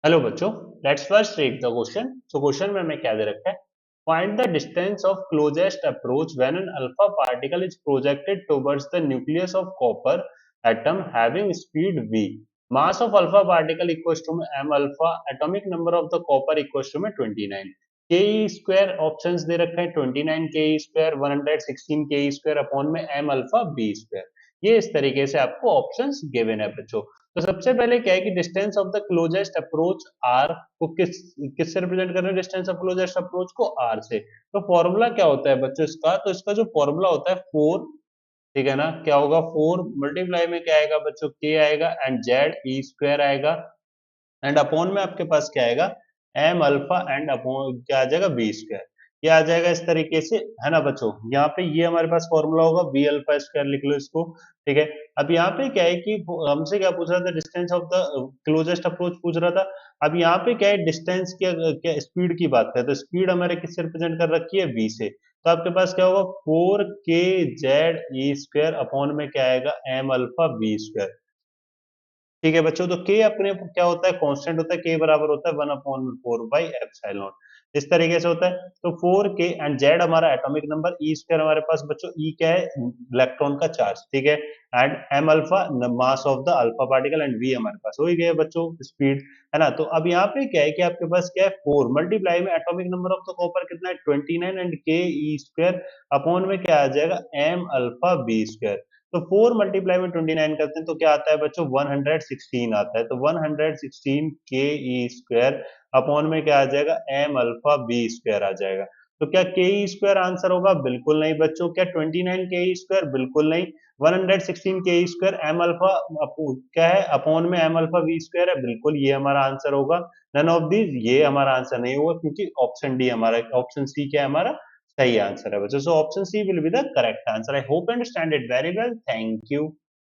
Hello बच्चों, let's first read the question. So question में हमें क्या दे रखा है? Find the distance of closest approach when an alpha particle is projected towards the nucleus of copper atom having speed v। Mass of alpha particle equals to m alpha, atomic number of the copper equals to में 29। के E square options दे रखा है 29 के E square, 116 के ई square upon में m alpha b square. ये इस तरीके से आपको ऑप्शंस गिवन है बच्चों। तो सबसे पहले क्या है कि distance of the closest approach r को किससे रिप्रेजेंट कर रहे हैं? डिस्टेंस ऑफ क्लोजेस्ट अप्रोच को आर से। तो फॉर्मूला क्या होता है बच्चों इसका? तो इसका जो फॉर्मूला होता है 4, ठीक है ना, क्या होगा? 4 मल्टीप्लाई में क्या आएगा बच्चों? के आएगा एंड जेड ई स्क्वायर आएगा एंड अपॉन में आपके पास क्या आएगा? एम अल्फा एंड अपॉन क्या आ जाएगा? B square. ये आ जाएगा इस तरीके से, है ना बच्चों। यहाँ पे ये हमारे पास फॉर्मूला होगा, बी अल्फा स्क्वायर लिख लो इसको। ठीक है। अब यहाँ पे क्या है कि हमसे क्या पूछ रहा था? Distance of the closest approach पूछ रहा था। अब यहाँ पे क्या है? डिस्टेंस की क्या स्पीड की बात करें तो स्पीड हमारे किससे रिप्रेजेंट कर रखी है? वी से। तो आपके पास क्या होगा? 4 k Z E square upon में क्या आएगा? M alpha B square. ठीक है बच्चों, तो के अपने क्या होता है? कांस्टेंट होता है, के बराबर होता है 1/4 बाई एप्सिलॉन। इस तरीके से होता है। तो 4 k एंड जेड हमारा एटॉमिक नंबर, ई स्क्वायर हमारे पास बच्चों, ई क्या है? इलेक्ट्रॉन का चार्ज, ठीक है। And M alpha mass of the alpha particle and V हमारे पास हो ही गया बच्चों, स्पीड, है ना। तो अब यहाँ पे क्या है कि आपके पास क्या है? 4 मल्टीप्लाई में atomic number of the copper कितना है? 29 एंड के ई स्क्वायर अपॉन में क्या आ जाएगा? M alpha B square. तो 4 मल्टीप्लाई में 29 करते हैं तो क्या आता है बच्चों? 116 आता है। तो 116 के ई स्क्वायर अपॉन में क्या आ जाएगा? एम अल्फा बी स्क्वायर आ जाएगा। तो क्या के ई स्क्वायर आंसर होगा? बिल्कुल नहीं बच्चों। क्या 29 के ई स्क्वायर? बिल्कुल नहीं। 116 के ई स्क्वायर एम अल्फा क्या है? अपॉन में एम अल्फा बी स्क्वायर है, बिल्कुल ये हमारा आंसर होगा। नन ऑफ दीज, ये हमारा आंसर नहीं होगा क्योंकि ऑप्शन डी हमारा, ऑप्शन सी क्या है हमारा सही आंसर है बच्चों। So option C will be the correct answer. I hope understand it very well. Thank you.